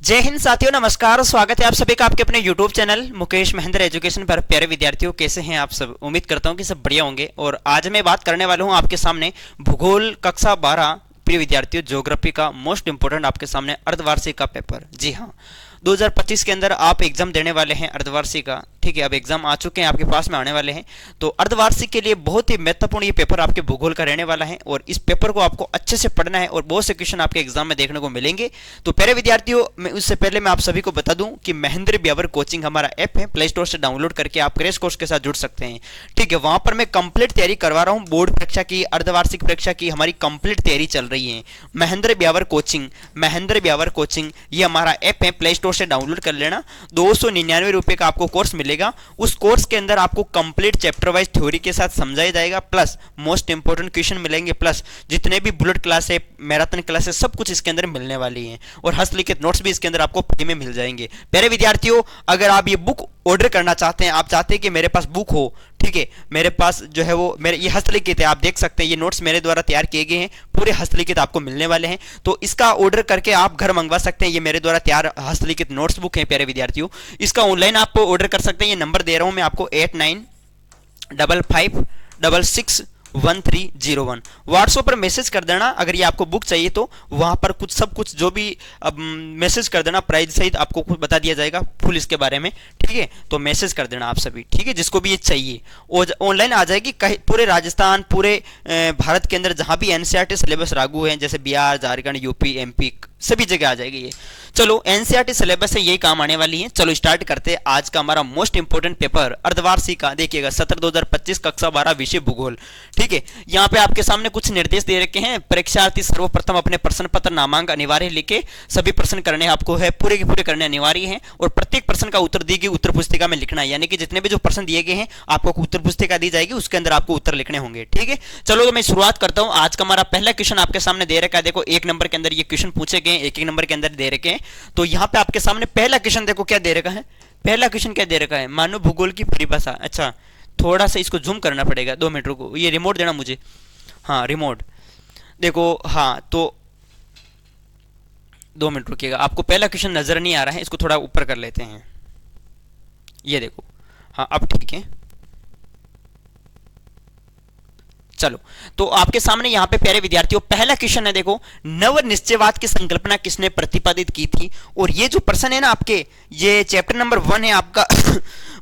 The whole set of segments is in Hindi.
जय हिंद साथियों, नमस्कार और स्वागत है आप सभी का आपके अपने YouTube channel Mukesh Mahendra education पर। प्यारे विद्यार्थियों, कैसे हैं आप सब? उम्मीद करता हूं कि सब बढ़िया होंगे। और आज मैं बात करने वाला हूं आपके सामने भूगोल कक्षा 12 प्रिय विद्यार्थियों ज्योग्राफी का मोस्ट इंपोर्टेंट आपके सामने अर्धवार्षिक का पेपर। जी हाँ, 2025 के अंदर आप एग्जाम देने वाले हैं अर्धवार्षिक का। ठीक है, अब एग्जाम आ चुके हैं, आपके पास में आने वाले हैं। तो अर्धवार्षिक के लिए बहुत ही महत्वपूर्ण ये पेपर आपके भूगोल का रहने वाला है और इस पेपर को आपको अच्छे से पढ़ना है और बहुत से क्वेश्चन आपके एग्जाम में देखने को मिलेंगे। तो प्यारे विद्यार्थियों, मैं उससे पहले मैं आप सभी को बता दूं कि महेंद्र ब्यावर कोचिंग हमारा ऐप है, प्ले स्टोर से डाउनलोड करके आप क्रैश कोर्स के साथ जुड़ सकते हैं। ठीक है, वहां पर मैं कंप्लीट तैयारी करवा रहा हूं। बोर्ड परीक्षा की, अर्धवार्षिक परीक्षा की हमारी कंप्लीट तैयारी चल रही है। महेंद्र ब्यावर कोचिंग ये हमारा ऐप है, प्ले स्टोर से डाउनलोड कर लेना। 299 रुपए का आपको कोर्स मिलेगा। उस कोर्स के अंदर आपको कंप्लीट चैप्टर वाइज थ्योरी के साथ समझाया जाएगा, प्लस मोस्ट इंपोर्टेंट क्वेश्चन मिलेंगे, प्लस जितने भी बुलेट क्लास है, मैराथन क्लास है, सब कुछ इसके अंदर मिलने वाली है। और हस्तलिखित नोट्स भी इसके अंदर आपको फ्री में मिल जाएंगे। प्यारे विद्यार्थियों, अगर आप ये बुक ऑर्डर करना चाहते हैं, आप चाहते हैं कि मेरे पास बुक हो, ठीक है, मेरे पास जो है वो मेरे ये हस्तलिखित है, आप देख सकते हैं ये नोट्स मेरे द्वारा तैयार किए गए हैं, पूरे हस्तलिखित आपको मिलने वाले हैं। तो इसका ऑर्डर करके आप घर मंगवा सकते हैं। ये मेरे द्वारा तैयार हस्तलिखित नोट्स बुक है प्यारे विद्यार्थियों। इसका ऑनलाइन आप ऑर्डर कर सकते हैं। ये नंबर दे रहा हूं मैं आपको 8955561301। व्हाट्सएप पर मैसेज कर देना अगर ये आपको बुक चाहिए तो। वहां पर कुछ सब कुछ जो भी मैसेज कर देना, प्राइस सहित आपको कुछ बता दिया जाएगा फुल इसके बारे में। ठीक है, तो मैसेज कर देना आप सभी, ठीक है, जिसको भी ये चाहिए। और ऑनलाइन आ जाएगी पूरे राजस्थान, पूरे भारत के अंदर जहां भी एनसीईआरटी सिलेबस लागू है, जैसे बिहार, झारखंड, यूपी, एमपी, सभी जगह आ जाएगी ये। चलो, एनसीईआरटी सिलेबस से यही काम आने वाली है। चलो स्टार्ट करते हैं आज का हमारा मोस्ट इंपोर्टेंट पेपर अर्धवार्षिक का। देखिएगा, सत्र 2025 कक्षा 12 विषय भूगोल। ठीक है, यहाँ पे आपके सामने कुछ निर्देश दे रखे हैं। परीक्षार्थी सर्वप्रथम अपने प्रश्न पत्र नामांक अनिवार्य लिखे, सभी प्रश्न करने आपको है, पूरे के पूरे करने अनिवार्य हैं। और प्रत्येक प्रश्न का उत्तर दी गई उत्तर पुस्तिका में लिखना है, यानी कि जितने भी जो प्रश्न दिए गए हैं आपको उत्तर पुस्तिका दी जाएगी, उसके अंदर आपको उत्तर लिखने होंगे। ठीक है, चलो तो मैं शुरुआत करता हूं। आज का हमारा पहला क्वेश्चन आपके सामने दे रखा है। देखो, 1 नंबर के अंदर ये क्वेश्चन पूछे गए, एक नंबर के अंदर दे रखे हैं। तो यहाँ पे आपके सामने पहला क्वेश्चन देखो क्या दे रखा है। पहला क्वेश्चन क्या दे रखा है? मानव भूगोल की परिभाषा। अच्छा, थोड़ा सा इसको जूम करना पड़ेगा, 2 मिनट रुको, ये रिमोट देना मुझे। हाँ, रिमोट देखो। हाँ, तो 2 मिनट रुकिएगा, आपको पहला क्वेश्चन नजर नहीं आ रहा है, इसको थोड़ा ऊपर कर लेते हैं। ये देखो, हाँ अब ठीक है। चलो, तो आपके सामने यहाँ पे प्यारे विद्यार्थियों पहला क्वेश्चन है। देखो, नव निश्चयवाद की संकल्पना किसने प्रतिपादित की थी? और ये जो प्रश्न है ना आपके, ये चैप्टर नंबर 1 है आपका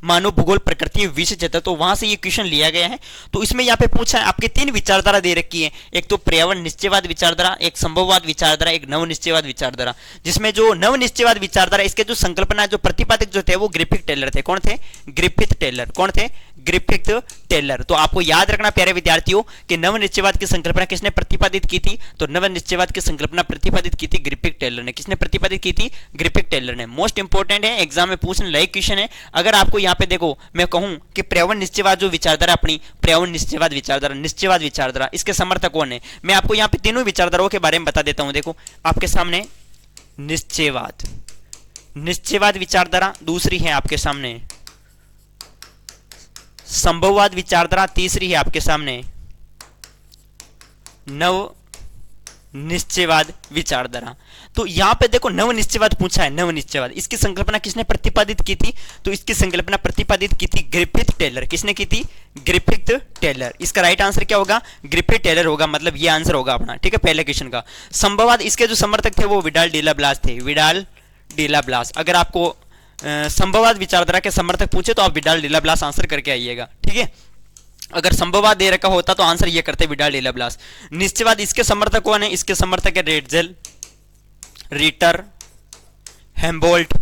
मानव भूगोल प्रकृति विषय क्षेत्र, तो वहां से ये क्वेश्चन लिया गया है। तो इसमें यहाँ पे पूछा है, आपके 3 विचारधारा दे रखी है। एक तो पर्यावरण निश्चयवाद विचारधारा, एक संभववाद विचारधारा, एक नव निश्चयवाद विचारधारा। जिसमें जो नव निश्चयवाद विचारधारा, इसके जो संकल्पना, जो प्रतिपादक जो थे वो ग्रिफिथ टेलर थे। कौन थे? Griffith Taylor. कौन थे? Griffith Taylor. तो आपको याद रखना प्यारे विद्यार्थियों कि नव निश्चयवाद की संकल्पना किसने प्रतिपादित की थी? तो नव निश्चयवाद की संकल्पना प्रतिपादित की थी ग्रिफिथ टेलर ने। किसने प्रतिपादित की थी? ग्रिफिथ टेलर ने। मोस्ट इंपोर्टेंट है, एग्जाम में पूछने लायक क्वेश्चन है। अगर आपको यहाँ पे देखो, मैं कहूं कि पर्यावरण निश्चयवाद जो विचारधारा अपनी, पर्यावरण निश्चयवाद विचारधारा, इसके समर्थक कौन है? मैं आपको यहाँ पे तीनों विचारधाराओं के बारे में बता देता हूं। देखो आपके सामने निश्चयवाद विचारधारा, दूसरी है आपके सामने संभववाद विचारधारा, तीसरी है आपके सामने नव निश्चयवाद विचारधारा। तो यहां पे देखो नव निश्चयवाद पूछा है। नव निश्चयवाद, इसकी संकल्पना किसने प्रतिपादित की थी? तो इसकी संकल्पना प्रतिपादित की थी ग्रिफिथ टेलर। किसने की थी? Griffith Taylor. इसका राइट आंसर क्या होगा? ग्रिफिथ टेलर होगा, मतलब ये आंसर होगा अपना। ठीक है, पहले क्वेश्चन का। संभववाद, इसके जो समर्थक थे वो विडाल डिला ब्लास थे। Vidal de la Blache. अगर आपको संभववाद विचारधारा के समर्थक पूछे तो आप विडाल डिला ब्लास आंसर करके आइएगा। ठीक है, अगर संभववाद दे रखा होता तो आंसर ये करते विडाल डिला ब्लास। निश्चयवाद, इसके समर्थक कौन है? इसके समर्थक है रेटजेल, रिटर, हेम्बोल्ट,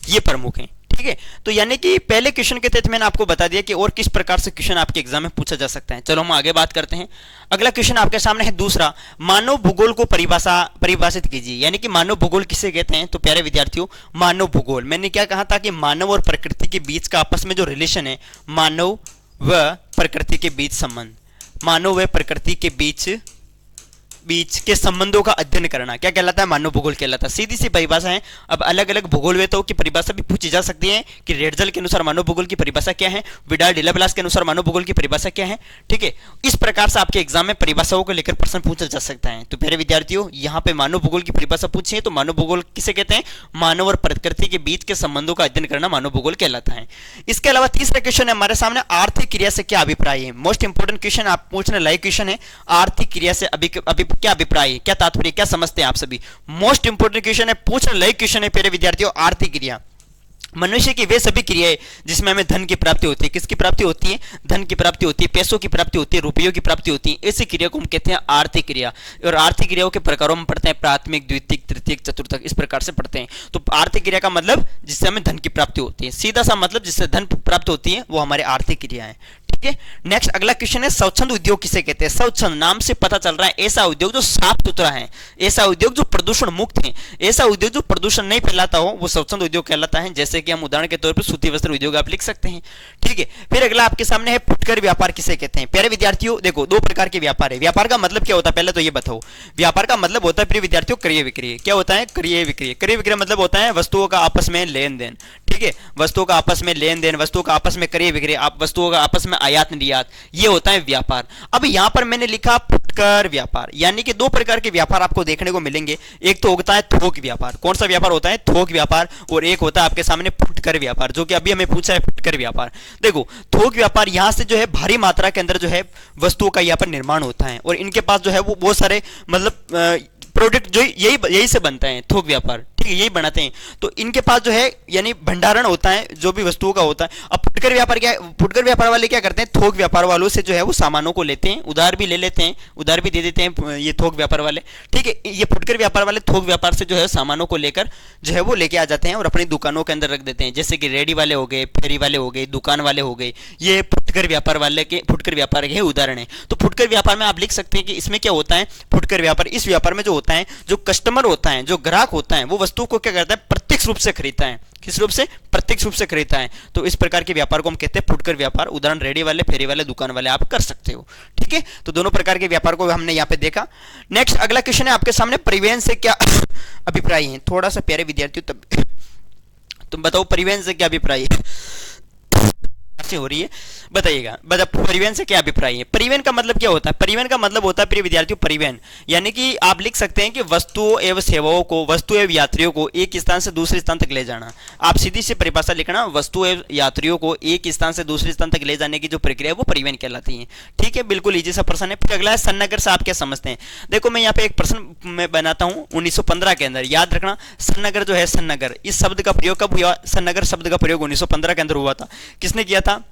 ये प्रमुख हैं। ठीक है, तो यानी कि पहले क्वेश्चन के तहत मैंने आपको बता दिया कि और किस प्रकार से क्वेश्चन आपके एग्जाम में पूछा जा सकता है। चलो हम आगे बात करते हैं। अगला क्वेश्चन आपके सामने है दूसरा, मानव भूगोल को परिभाषित कीजिए। यानी कि मानव भूगोल किसे कहते हैं? तो प्यारे विद्यार्थियों, मानव भूगोल, मैंने क्या कहा था कि मानव और प्रकृति के बीच का आपस में जो रिलेशन है, मानव व प्रकृति के बीच संबंध, मानव व प्रकृति के बीच बीच के संबंधों का अध्ययन करना क्या कहलाता है? मानव भूगोल कहलाता है। सीधी सी परिभाषा है। अब अलग अलग भूगोलवेत्ताओं की परिभाषा भी पूछी जा सकती है कि रेडजल के अनुसार मानव भूगोल की परिभाषा क्या है, विडाल डिलाप्लास के अनुसार मानव भूगोल की परिभाषा क्या है। ठीक है, इस प्रकार से आपके एग्जाम में परिभाषाओं को लेकर प्रश्न पूछा जा सकता है। तो प्यारे विद्यार्थियों, यहाँ पे मानव भूगोल की परिभाषा पूछी है तो मानव भूगोल किसे कहते हैं? मानव और प्रकृति के बीच के संबंधों का अध्ययन करना मानव भूगोल कहलाता है। इसके अलावा तीसरा क्वेश्चन है हमारे सामने, आर्थिक क्रिया से क्या अभिप्राय है? मोस्ट इंपोर्टेंट क्वेश्चन, आप पूछने लायक क्वेश्चन है। आर्थिक क्रिया से क्या अभिप्राय है, क्या तात्पर्य, क्या समझते हैं आप सभी? मोस्ट इंपोर्टेंट क्वेश्चन है, पूछने लायक क्वेश्चन है प्यारे विद्यार्थियों। आर्थिक क्रिया मनुष्य की वे सभी क्रियाएं जिसमें हमें धन की प्राप्ति होती है। किसकी प्राप्ति होती है? धन की प्राप्ति होती है, पैसों की प्राप्ति होती है, रुपयों की प्राप्ति होती है। ऐसी क्रिया को हम कहते हैं आर्थिक क्रिया। और आर्थिक क्रियाओं के प्रकारों में पढ़ते हैं प्राथमिक, द्वितीयक, तृतीयक, चतुर्थक, इस प्रकार से पढ़ते हैं। तो आर्थिक क्रिया का मतलब जिससे हमें धन की प्राप्ति होती है, सीधा सा मतलब जिससे धन प्राप्त होती है वो हमारे आर्थिक क्रिया है। ठीक है, नेक्स्ट अगला क्वेश्चन है, स्वच्छंद उद्योग किसे कहते हैं? स्वच्छंद नाम से पता चल रहा है ऐसा उद्योग जो साफ सुथरा है, ऐसा उद्योग जो प्रदूषण मुक्त है, ऐसा उद्योग जो प्रदूषण नहीं फैलाता हो, वो स्वच्छंद उद्योग कहलाता है। जैसे कि हम उदाहरण के तौर पर सूती वस्त्र उद्योग आप लिख सकते हैं। ठीक है, फिर अगला आपके सामने है, फुटकर व्यापार किसे कहते हैं? प्यारे विद्यार्थियों देखो, दो प्रकार के व्यापार है। व्यापार का मतलब क्या होता है पहले तो ये बताओ। व्यापार का मतलब होता है प्रिय विद्यार्थियों क्रय विक्रय। क्या होता है? क्रय विक्रय। क्रय विक्रय मतलब होता है वस्तुओं का आपस में लेन देन। ठीक है, वस्तुओं का आपस में लेन देन, वस्तुओं का आपस में क्रय विक्रय, वस्तुओं का आपस में आयात निर्यात, ये होता है व्यापार। अब यहां पर मैंने लिखा फुटकर व्यापार, यानी कि दो प्रकार के व्यापार आपको देखने को मिलेंगे। एक तो होता है थोक व्यापार। कौन सा व्यापार होता है? थोक व्यापार। और एक होता है आपके सामने फुटकर व्यापार, जो कि अभी हमें पूछा है फुटकर व्यापार। देखो, थोक व्यापार यहां से जो है भारी मात्रा के अंदर जो है वस्तुओं का यहां पर निर्माण होता है और इनके पास जो है वो बहुत सारे मतलब प्रोडक्ट जो यही से बनता है थोक व्यापार। ठीक है, यही बनाते हैं। तो इनके पास जो है यानी भंडारण होता है जो भी वस्तुओं का होता है। अब फुटकर व्यापार क्या है? फुटकर व्यापार वाले क्या करते हैं? थोक व्यापार वालों से जो है वो सामानों को लेते हैं, उधार भी ले लेते हैं, उधार भी दे देते हैं ये थोक व्यापार वाले। ठीक है, ये फुटकर व्यापार वाले थोक व्यापार से जो है सामानों को लेकर जो है वो लेके आ जाते हैं और अपनी दुकानों के अंदर रख देते हैं। जैसे कि रेडी वाले हो गए, फेरी वाले हो गए, दुकान वाले हो गए, ये फुटकर व्यापार वाले के फुटकर व्यापार के उदाहरण है। तो फुटकर व्यापार में आप लिख सकते हैं कि इसमें क्या होता है? फुटकर व्यापार, इस व्यापार में जो होता है, जो कस्टमर होता है, जो ग्राहक होता है, वो वस्तु को क्या करता है? प्रत्यक्ष रूप से खरीदता है। किस रूप से? प्रत्यक्ष रूप से खरीदता है। तो इस प्रकार के व्यापार को हम कहते हैं फुटकर व्यापार। उदाहरण रेडी वाले, फेरी वाले, दुकान वाले आप कर सकते हो। ठीक है, तो दोनों प्रकार के व्यापार को हमने यहाँ पे देखा। नेक्स्ट अगला क्वेश्चन है आपके सामने, परिवहन से क्या अभिप्राय है? थोड़ा सा प्यारे विद्यार्थियों तुम बताओ परिवहन से क्या अभिप्राय है? हो रही है, बताइएगा। परिवहन से क्या अभिप्राय है? परिवहन का मतलब क्या होता है? परिवहन का मतलब होता है प्रिय विद्यार्थियों परिवहन, यानी कि आप लिख सकते हैं कि वस्तुओं एवं सेवाओं को, वस्तु एवं यात्रियों को एक स्थान से दूसरे स्थान तक ले जाना। आप सीधी सी परिभाषा लिखना, वस्तु एवं यात्रियों को एक स्थान से दूसरे स्थान तक ले जाने की जो प्रक्रिया है वो परिवहन कहलाती है। ठीक है, बिल्कुल इजी सा प्रश्न है। फिर अगला है सन्नगर से आप क्या समझते हैं? देखो, मैं यहाँ पे एक प्रश्न मैं बनाता हूँ 1915 के अंदर, याद रखना। सन्नगर जो है, सन्नगर इस शब्द का प्रयोग कब हुआ? सन्नगर शब्द का प्रयोग 1915 के अंदर हुआ था। किसने किया था?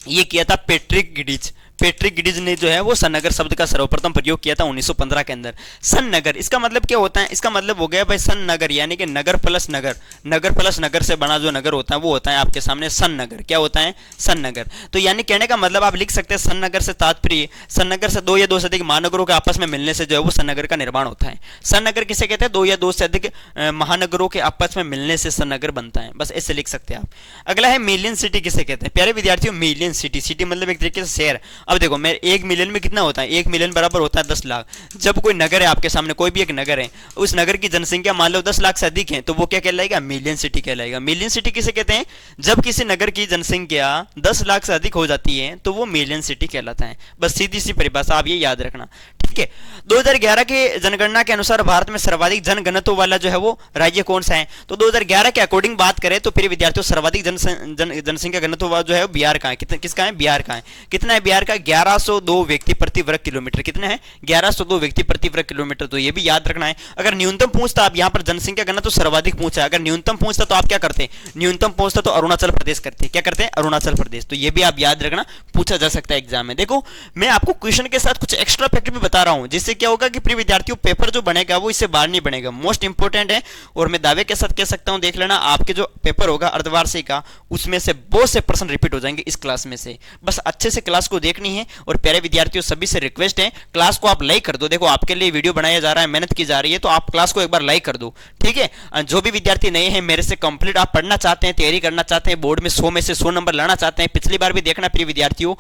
ये किया था पैट्रिक गिडिज। पैट्रिक गिडिज ने जो है वो सन्नगर शब्द का सर्वप्रथम प्रयोग किया था 1915 के अंदर। सन्नगर इसका मतलब क्या होता है? इसका मतलब हो गया भाई सन्नगर, यानी कि नगर प्लस नगर, नगर प्लस नगर से बना जो नगर होता है वो होता है आपके सामने सन्नगर। क्या होता है? सन्नगर। तो यानी कहने का मतलब आप लिख सकते हैं सन्नगर से तात्पर्य, सन्नगर से दो या दो से अधिक महानगरों के आपस में मिलने से जो है वो सन्नगर का निर्माण होता है। सन्नगर किसे कहते हैं? दो या दो से अधिक महानगरों के आपस में मिलने से सन्नगर बनता है। बस ऐसे लिख सकते हैं आप। अगला है मिलियन सिटी किसे कहते हैं? प्यारे विद्यार्थियों, मिलियन सिटी, सिटी मतलब एक तरीके से शहर। अब देखो, मैं 1 मिलियन में कितना होता है? 1 मिलियन बराबर होता है 10 लाख। जब कोई नगर है आपके सामने, कोई भी एक नगर है, उस नगर की जनसंख्या मान लो 10 लाख से अधिक है, तो वो क्या कहलाएगा? मिलियन सिटी कहलाएगा। मिलियन सिटी किसे कहते हैं? जब किसी नगर की जनसंख्या 10 लाख से अधिक हो जाती है तो वो मिलियन सिटी कहलाता है। बस सीधी सी परिभाषा आप ये याद रखना। ठीक है, 2011 के जनगणना के अनुसार भारत में सर्वाधिक जनघनत्व वाला जो है वो राज्य कौन सा है? तो 2011 के अकॉर्डिंग बात करें तो फिर विद्यार्थियों सर्वाधिक जनसंख्या घनत्व वाला जो है बिहार का है। किसका है? बिहार का है। कितना है बिहार का? 1102 व्यक्ति प्रति वर्ग किलोमीटर। कितने हैं? 1102 व्यक्ति प्रति वर्ग किलोमीटर। तो ये भी याद रखना है। अगर न्यूनतम पूछता, आप यहाँ पर जनसंख्या गणना तो सर्वाधिक पूछा, अगर न्यूनतम पूछता तो आप क्या करते? न्यूनतम पूछता तो अरुणाचल प्रदेश करते। क्या करते हैं? अरुणाचल प्रदेश। तो ये भी आप याद रखना, पूछा जा सकता है एग्जाम में। देखो, मैं आपको क्वेश्चन के साथ कुछ एक्स्ट्रा फैक्ट भी बता रहा हूं, जिससे क्या होगा कि प्रिय विद्यार्थियों पेपर जो बनेगा वो इससे बाहर नहीं बनेगा। मोस्ट इंपोर्टेंट है और मैं दावे के साथ कह सकता हूं, देख लेना आपके जो पेपर होगा अर्धवार्षिक का, उसमें से बहुत से प्रश्न रिपीट हो जाएंगे इस क्लास में से। बस अच्छे से क्लास को देखनी है और प्यारे विद्यार्थियों सभी से रिक्वेस्ट है क्लास को आप लाइक कर दो। देखो, आपके लिए वीडियो बनाया जा रहा है, मेहनत की जा रही है, तो आप क्लास को एक बार लाइक कर दो। ठीक है, जो भी विद्यार्थी नए हैं, मेरे से कंप्लीट आप पढ़ना चाहते हैं, तैयारी करना चाहते हैं, बोर्ड में 100 में से 100 नंबर लाना चाहते हैं, पिछली बार भी देखना प्रिय विद्यार्थियों,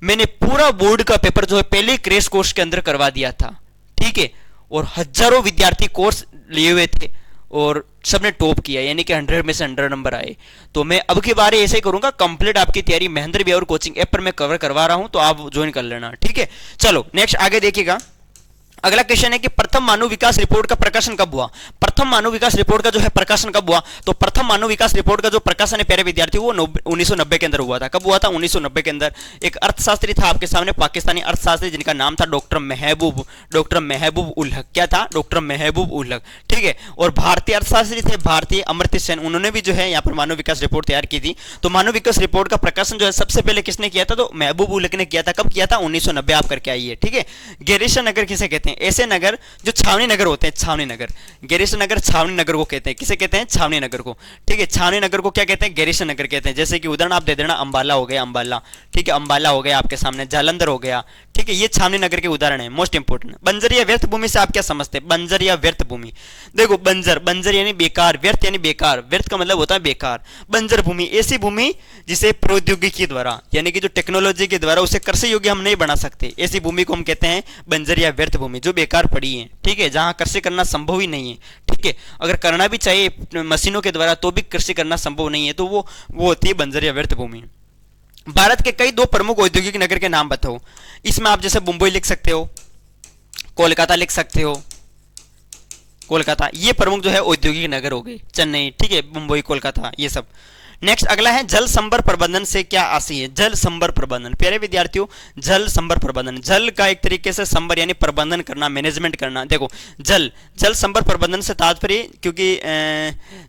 मैंने पूरा बोर्ड का पेपर जो है पहले क्रैश कोर्स के अंदर करवा दिया था। ठीक है, और हजारों विद्यार्थी कोर्स लिए हुए थे और सबने टॉप किया, यानी कि 100 में से 100 नंबर आए। तो मैं अब की बार ऐसे ही करूंगा, कंप्लीट आपकी तैयारी महेंद्र बिहार कोचिंग ऐप पर मैं कवर करवा रहा हूं, तो आप ज्वाइन कर लेना, ठीक है। चलो नेक्स्ट आगे देखिएगा। अगला क्वेश्चन है कि प्रथम मानव विकास रिपोर्ट का प्रकाशन कब हुआ। प्रथम मानव विकास रिपोर्ट का जो है प्रकाशन कब हुआ, तो प्रथम मानव विकास रिपोर्ट का जो प्रकाशन है प्यारे विद्यार्थी वो 1990 के अंदर हुआ था। कब हुआ था, 1990 के अंदर। एक अर्थशास्त्री था आपके सामने, पाकिस्तानी अर्थशास्त्री, जिनका नाम था डॉक्टर महबूब उल हक। क्या था, डॉक्टर महबूब उल हक, ठीक है। और भारतीय अर्थशास्त्री थे भारतीय अमर्त्य सेन, उन्होंने भी जो है यहाँ पर मानव विकास रिपोर्ट तैयार की थी। तो मानव विकास रिपोर्ट का प्रकाशन जो है सबसे पहले किसने किया था, तो महबूब उल हक ने किया था। कब किया था, 1990। आप करके आइए, ठीक है। गैरीसन नगर किसे कहते हैं, ऐसे नगर जो छावनी नगर होते हैं, छावनी नगर, गैरीसन नगर छावनी नगर को कहते हैं। किसे कहते हैं, छावनी नगर को, ठीक है। छावनी नगर को क्या कहते हैं, गैरीसन नगर कहते हैं। जैसे कि उदाहरण आप दे देना, अंबाला हो गया, अंबाला, ठीक है, अंबाला हो गया आपके सामने, जालंधर हो गया, ठीक है। ये छावनी नगर के उदाहरण है, मोस्ट इंपोर्टेंट। बंजर या व्यर्थ भूमि से आप क्या समझते हैं, बंजर या व्यर्थ भूमि। देखो बंजर यानी बेकार, व्यर्थ यानी बेकार, व्यर्थ का मतलब होता है बेकार। बंजर भूमि ऐसी भूमि जिसे प्रौद्योगिकी द्वारा, यानी कि जो टेक्नोलॉजी के द्वारा उसे कृषि योग्य हम नहीं बना सकते, ऐसी भूमि को हम कहते हैं बंजर या व्यर्थ भूमि, जो बेकार पड़ी है, ठीक है, जहां कृषि करना संभव ही नहीं है, ठीक है। अगर करना भी चाहिए मशीनों के द्वारा तो भी कृषि करना संभव नहीं है, तो वो होती है बंजर या व्यर्थ भूमि। भारत के कई दो प्रमुख औद्योगिक नगर के नाम बताओ। इसमें आप जैसे मुंबई लिख सकते हो, कोलकाता लिख सकते हो, कोलकाता, ये प्रमुख जो है औद्योगिक नगर हो गए, चेन्नई, ठीक है, मुंबई, कोलकाता, ये सब। नेक्स्ट अगला है जल संभर प्रबंधन से क्या आशय है। जल संभर प्रबंधन, प्यारे विद्यार्थियों, जल संभर प्रबंधन, जल का एक तरीके से संभर यानी प्रबंधन करना, मैनेजमेंट करना। देखो जल संभर प्रबंधन से तात्पर्य, क्योंकि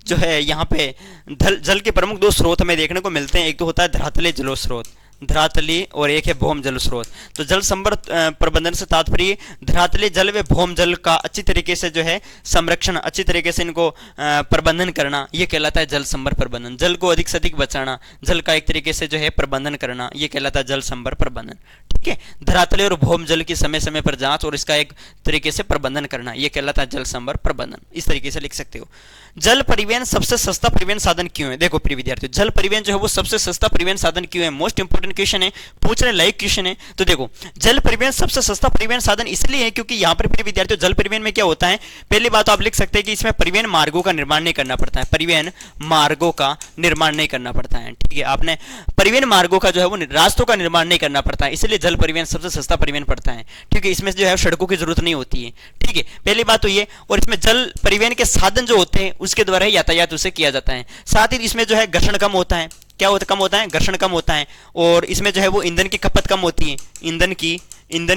जो है यहाँ पे जल के प्रमुख दो स्रोत हमें देखने को मिलते हैं, एक तो होता है धरातलीय जल स्रोत, धरातली, और एक है भौम जल स्रोत। तो जल संभर प्रबंधन से तात्पर्य धरातलीय जल व भौम जल का अच्छी तरीके से जो है संरक्षण, अच्छी तरीके से इनको प्रबंधन करना, ये कहलाता है जल संभर प्रबंधन। जल को अधिक से अधिक बचाना, जल का एक तरीके से जो है प्रबंधन करना, ये कहलाता है जल संभर प्रबंधन, ठीक है। धरातलीय और भौम जल की समय समय पर जांच और इसका एक तरीके से प्रबंधन करना, ये कहलाता है जल संभर प्रबंधन। इस तरीके से लिख सकते हो। जल परिवहन सबसे सस्ता परिवहन साधन क्यों है। देखो प्रिय विद्यार्थियों, जल परिवहन जो है वो सबसे सस्ता परिवहन साधन क्यों है, मोस्ट इंपोर्टेंट क्वेश्चन है, पूछने लायक क्वेश्चन है। तो देखो जल परिवहन सबसे सस्ता परिवहन साधन इसलिए है क्योंकि यहाँ पर प्रिय विद्यार्थियों जल परिवहन में क्या होता है, पहली बात आप लिख सकते हैं कि इसमें परिवहन मार्गों का निर्माण नहीं करना पड़ता है, परिवहन मार्गों का निर्माण नहीं करना पड़ता है, ठीक है। आपने परिवहन मार्गों का जो है वो रास्तों का निर्माण नहीं करना पड़ता है, इसलिए जल परिवहन सबसे सस्ता परिवहन पड़ता है, ठीक है। इसमें जो है सड़कों की जरूरत नहीं होती है, ठीक है, पहली बात तो ये। और इसमें जल परिवहन के साधन जो होते हैं उसके द्वारा यातायात उसे किया जाता है। साथ ही इसमें जो है घर्षण कम होता है, क्या होता कम होता है, घर्षण कम होता है। और इसमें जो है वो ईंधन की खपत कम होती है, ईंधन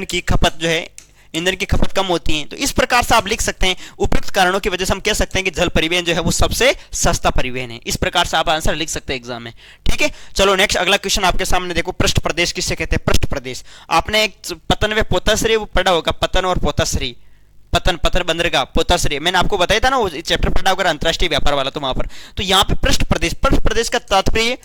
की खपत जो है, ईंधन की खपत कम होती है। तो इस प्रकार से आप लिख सकते हैं, उपयुक्त कारणों की वजह से हम कह सकते हैं कि जल परिवहन जो है वो सबसे सस्ता परिवहन है। इस प्रकार से आप आंसर लिख सकते हैं एग्जाम में, ठीक है। चलो नेक्स्ट अगला क्वेश्चन आपके सामने देखो, पृष्ठ प्रदेश किससे कहते हैं, पृष्ठ प्रदेश। आपने एक पतन व पोताश्री पढ़ा होगा, पतन और पोताश्री, पतन पत्र बंदरगाह पोताश्री, मैंने आपको बताया था ना वो चैप्टर पढ़ा होगा अंतरराष्ट्रीय व्यापार वाला, तो वहां पर। तो यहाँ पे पृष्ठ प्रदेश का तात्पर्य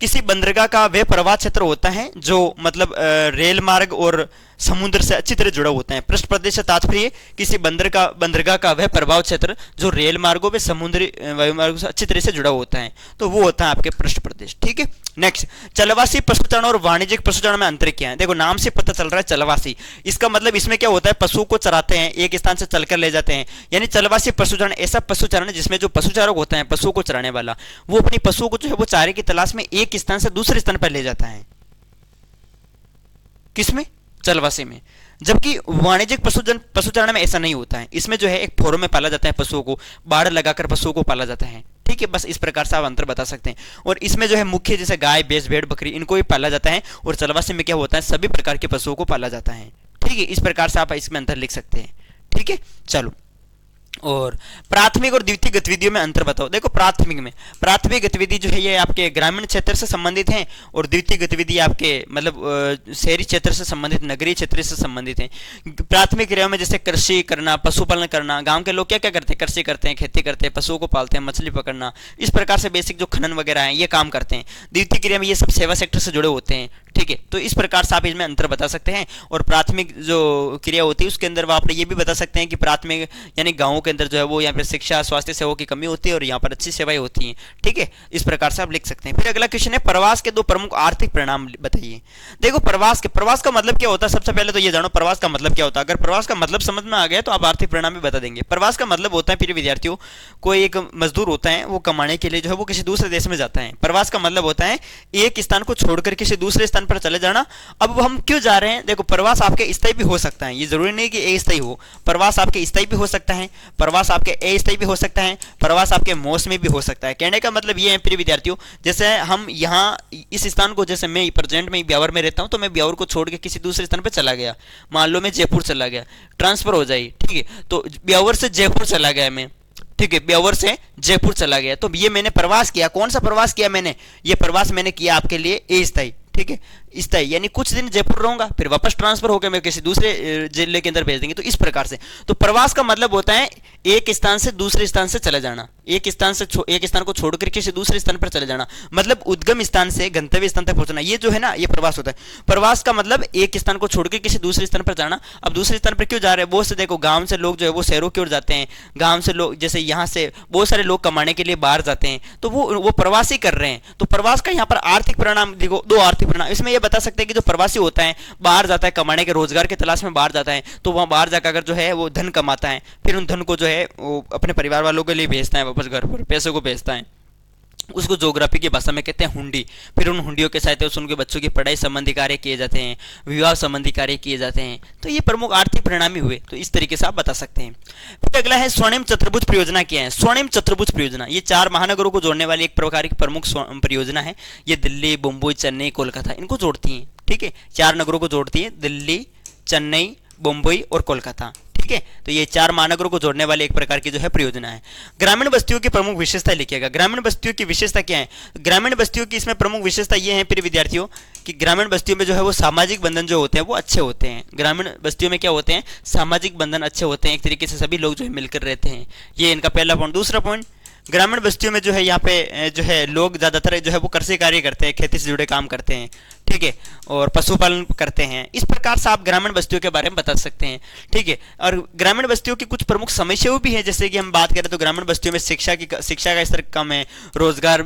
किसी बंदरगाह का वह प्रवाह क्षेत्र होता है जो मतलब रेल मार्ग और समुद्र से अच्छी तरह जुड़ा होता है। पृष्ठ प्रदेश से तात्पर्य किसी बंदरगाह का वह प्रभाव क्षेत्र जो रेल मार्गों में समुद्री वायुमार्गों से अच्छी तरह से जुड़ा होता है, तो वो होता है आपके पृष्ठ प्रदेश, ठीक है। नेक्स्ट, चलवासी पशुचारण और वाणिज्यिक पशुचारण में अंतर क्या है। देखो नाम से पता चल रहा है चलवासी, इसका मतलब इसमें क्या होता है, पशु को चराते हैं, एक स्थान से चलकर ले जाते हैं, यानी चलवासी पशुचारण ऐसा पशुचारण है जिसमें जो पशुचारक होता है, पशुओं को चराने वाला, वो अपनी पशुओं को जो है वो चारे की तलाश में एक स्थान से दूसरे स्थान पर ले जाता है, किसमें, चलवासी में। जबकि वाणिज्यिक पशुचारण में ऐसा नहीं होता है, इसमें जो है एक फोरम में पाला जाता है पशुओं को, बाड़ लगाकर पशुओं को पाला जाता है, ठीक है। बस इस प्रकार से आप अंतर बता सकते हैं। और इसमें जो है मुख्य जैसे गाय, भैंस, भेड़, बकरी, इनको भी पाला जाता है, और चलवासी में क्या होता है, सभी प्रकार के पशुओं को पाला जाता है, ठीक है। इस प्रकार से आप इसमें अंतर लिख सकते हैं, ठीक है। चलो, और प्राथमिक और द्वितीय गतिविधियों में अंतर बताओ। देखो प्राथमिक गतिविधि जो है ये आपके ग्रामीण क्षेत्र से संबंधित हैं, और द्वितीय गतिविधि आपके मतलब शहरी क्षेत्र से संबंधित, नगरीय क्षेत्र से संबंधित हैं। प्राथमिक क्रियाओं में जैसे कृषि करना, पशुपालन करना, गांव के लोग क्या क्या करते हैं, कृषि करते हैं, खेती करते हैं, पशुओं को पालते हैं, मछली पकड़ना, इस प्रकार से बेसिक जो खनन वगैरह है ये काम करते हैं। द्वितीय क्रिया में ये सब सेवा सेक्टर से जुड़े होते हैं, ठीक है। तो इस प्रकार से आप इसमें अंतर बता सकते हैं। और प्राथमिक जो क्रिया होती है उसके अंदर आप ये भी बता सकते हैं कि प्राथमिक यानी गांवों के अंदर जो है वो यहाँ पर शिक्षा स्वास्थ्य सेवाओं की कमी होती है और यहाँ पर अच्छी सेवाएं होती हैं, ठीक है। इस प्रकार से आप लिख सकते हैं। फिर अगला क्वेश्चन है, प्रवास के 2 प्रमुख आर्थिक परिणाम बताइए। देखो प्रवास का मतलब क्या होता है, सबसे पहले तो ये जानो प्रवास का मतलब क्या होता है। अगर प्रवास का मतलब समझ में आ गया तो आप आर्थिक परिणाम भी बता देंगे। प्रवास का मतलब होता है प्रिय विद्यार्थियों, कोई एक मजदूर होता है वो कमाने के लिए जो है वो किसी दूसरे देश में जाता है। प्रवास का मतलब होता है एक स्थान को छोड़कर किसी दूसरे स्थान पर चले जाना। अब हम क्यों जा रहे हैं, देखो प्रवास आपके स्थायी भी हो सकता है, ये जरूरी नहीं कि अस्थायी हो। प्रवास आपके स्थायी भी हो सकता है, प्रवास आपके अस्थायी भी हो सकता है, प्रवास आपके मौसमी भी हो सकता है। कहने का मतलब ये है प्रिय विद्यार्थियों, जैसे हम यहाँ इस स्थान को, जैसे मैं प्रेजेंट में ब्यावर में रहता हूँ तो मैं ब्यावर को छोड़ के किसी दूसरे स्थान पर चला गया, मान लो मैं जयपुर चला गया, ट्रांसफर हो जाए, ठीक है। तो ब्यावर से जयपुर चला गया मैं, ठीक है, ब्यावर से जयपुर चला गया, तो ये मैंने प्रवास किया। कौन सा प्रवास किया मैंने, ये प्रवास मैंने किया आपके लिए अस्थायी, ठीक है, स्थायी यानी कुछ दिन जयपुर रहूंगा फिर वापस ट्रांसफर होकर मैं किसी दूसरे जिले के अंदर भेज देंगे। तो इस प्रकार से तो प्रवास का मतलब होता है एक स्थान से दूसरे स्थान से चले जाना, एक स्थान को छोड़कर किसी दूसरे स्थान पर चले जाना, मतलब उद्गम स्थान से गंतव्य स्थान तक पहुंचना, ये जो है ना ये प्रवास होता है। प्रवास का मतलब एक स्थान को छोड़कर किसी दूसरे स्थान पर जाना। अब दूसरे स्थान पर क्यों जा रहे हैं, बहुत से देखो गांव से लोग जो है वो शहरों की ओर जाते हैं, गांव से लोग जैसे यहाँ से बहुत सारे लोग कमाने के लिए बाहर जाते हैं, तो वो प्रवास ही कर रहे हैं। तो प्रवास का यहाँ पर आर्थिक परिणाम देखो, 2 आर्थिक परिणाम इसमें ये बता सकते हैं कि जो प्रवासी होता है बाहर जाता है कमाने के रोजगार की तलाश में बाहर जाता है, तो वहां बाहर जाकर अगर जो है वो धन कमाता है, फिर उन धन को जो है वो अपने परिवार वालों के लिए भेजता है, वापस घर पर पैसे को भेजता है, उसको ज्योग्राफी की भाषा में कहते हैं हुंडी। फिर उन हुंडियों के सहायता से उनके बच्चों की पढ़ाई संबंधी कार्य किए जाते हैं, विवाह संबंधी कार्य किए जाते हैं। तो ये प्रमुख आर्थिक परिणाम ही हुए, तो इस तरीके से आप बता सकते हैं। फिर अगला है स्वर्णिम चतुर्भुज परियोजना क्या है। स्वर्णिम चतुर्भुज परियोजना ये 4 महानगरों को जोड़ने वाली एक प्रकार की प्रमुख परियोजना है। ये दिल्ली, मुंबई, चेन्नई, कोलकाता इनको जोड़ती है, ठीक है, 4 नगरों को जोड़ती है, दिल्ली, चेन्नई, मुंबई और कोलकाता, ठीक है। तो ये 4 महानगरों को जोड़ने वाली एक प्रकार की जो है परियोजना है। ग्रामीण बस्तियों की प्रमुख विशेषता लिखिएगा। ग्रामीण बस्तियों की विशेषता क्या है, ग्रामीण बस्तियों की इसमें प्रमुख विशेषता ये है प्रिय विद्यार्थियों कि ग्रामीण बस्तियों में जो है वो सामाजिक बंधन जो होते हैं वो अच्छे होते हैं। ग्रामीण बस्तियों में क्या होते हैं, सामाजिक बंधन अच्छे होते हैं, एक तरीके से सभी लोग जो है मिलकर रहते हैं। ये इनका पहला पॉइंट। दूसरा पॉइंट, ग्रामीण बस्तियों में जो है यहाँ पे जो है लोग ज़्यादातर जो है वो कृषि कार्य करते हैं, खेती से जुड़े काम करते हैं, ठीक है, और पशुपालन करते हैं। इस प्रकार से आप ग्रामीण बस्तियों के बारे में बता सकते हैं, ठीक है। और ग्रामीण बस्तियों की कुछ प्रमुख समस्याएं भी हैं, जैसे कि हम बात करें तो ग्रामीण बस्तियों में शिक्षा का स्तर कम है, रोजगार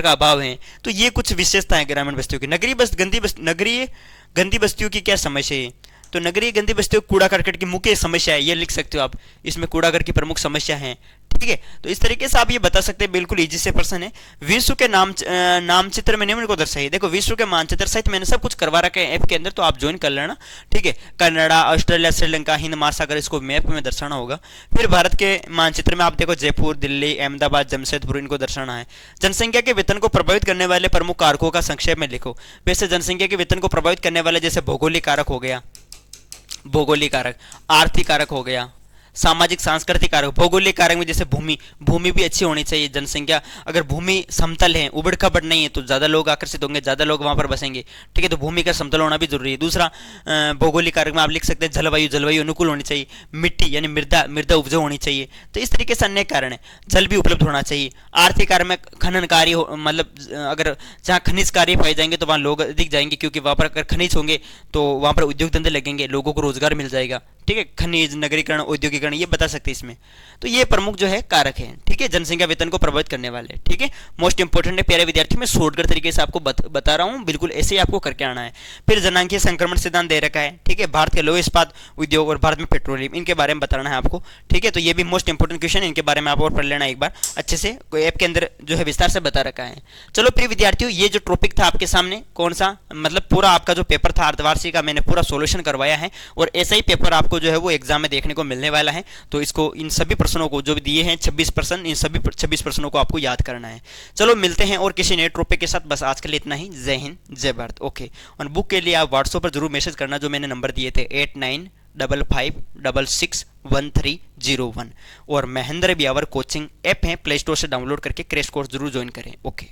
का अभाव है। तो ये कुछ विशेषता है ग्रामीण बस्तियों की। नगरीय गंदी बस्तियों की क्या समस्या है, तो नगरीय गंदी बस्तियों कूड़ा करकट की मुख्य समस्या है, ये लिख सकते हो आप, इसमें कूड़ा घर की प्रमुख समस्या है, ठीक है। तो इस तरीके से आप ये बता सकते हैं, बिल्कुल इजी से प्रश्न है। विश्व के नामचित्र में निम्न को दर्शाइए। देखो विश्व के मानचित्र सहित मैंने सब कुछ करवा रखा है ऐप के अंदर, तो आप ज्वाइन कर लेना, ठीक है। कनाडा, ऑस्ट्रेलिया, श्रीलंका, हिंद महासागर इसको मैप में दर्शाना होगा। फिर भारत के मानचित्र में आप देखो जयपुर, दिल्ली, अहमदाबाद, जमशेदपुर इनको दर्शाना है। जनसंख्या के वेतन को प्रभावित करने वाले प्रमुख कारकों का संक्षेप में लिखो। वैसे जनसंख्या के वेतन को प्रभावित करने वाले जैसे भौगोलिक कारक हो गया, भौगोलिक कारक, आर्थिक कारक हो गया, सामाजिक सांस्कृतिक कारक। भौगोलिक कारक में जैसे भूमि भी अच्छी होनी चाहिए। जनसंख्या अगर भूमि समतल है, उबड़ खाबड़ नहीं है, तो ज़्यादा लोग आकर्षित होंगे, ज़्यादा लोग वहाँ पर बसेंगे, ठीक है। तो भूमि का समतल होना भी जरूरी है। दूसरा भौगोलिक कारक में आप लिख सकते हैं जलवायु अनुकूल होनी चाहिए, मिट्टी यानी मृदा उपजाऊ होनी चाहिए। तो इस तरीके से अन्य कारण है। जल भी उपलब्ध होना चाहिए। आर्थिक कार्य में खनन कार्य मतलब अगर जहाँ खनिज कार्य पाए जाएंगे तो वहाँ लोग अधिक जाएंगे, क्योंकि वहाँ पर अगर खनिज होंगे तो वहाँ पर उद्योग धंधे लगेंगे, लोगों को रोजगार मिल जाएगा, ठीक है। खनिज, नगरीकरण, औद्योगिकरण ये बता सकते हैं इसमें। तो ये प्रमुख जो है कारक है, ठीक है, जनसंख्या वेतन को प्रभावित करने वाले, ठीक है। मोस्ट इंपोर्टेंट है प्यारे विद्यार्थी, मैं शॉर्टकट तरीके से आपको बता रहा हूँ, बिल्कुल ऐसे ही आपको करके आना है। फिर जनांकीय संक्रमण सिद्धांत दे रखा है, ठीक है। भारत के लौह इस्पात उद्योग और भारत में पेट्रोलियम, इनके बारे में बताना है आपको, ठीक है। तो ये भी मोस्ट इंपोर्टेंट क्वेश्चन, इनके बारे में आप और पढ़ लेना एक बार अच्छे से, ऐप के अंदर जो है विस्तार से बता रखा है। चलो प्रिय विद्यार्थियों, ये जो टॉपिक था आपके सामने कौन सा, मतलब पूरा आपका जो पेपर था अर्धवार्षिक का, मैंने पूरा सोल्यूशन करवाया है, और ऐसा ही पेपर आपको जो है वो एग्जाम में देखने को मिलने वाला है। तो इसको इन सभी प्रश्नों को जो भी दिए हैं 26 प्रश्न, इन सभी 26 प्रश्नों को आपको याद करना है। चलो मिलते हैं और किसी नए टॉपिक के साथ। बस आज के लिए इतना ही। जय हिंद, जय भारत। ओके। और बुक के लिए आप व्हाट्सएप पर जरूर मैसेज करना, जो मैंने नंबर दिए थे 8955661301, और महेंद्र ब्यावर कोचिंग ऐप है, प्ले स्टोर से डाउनलोड करके क्रैश कोर्स जरूर ज्वाइन करें। ओके।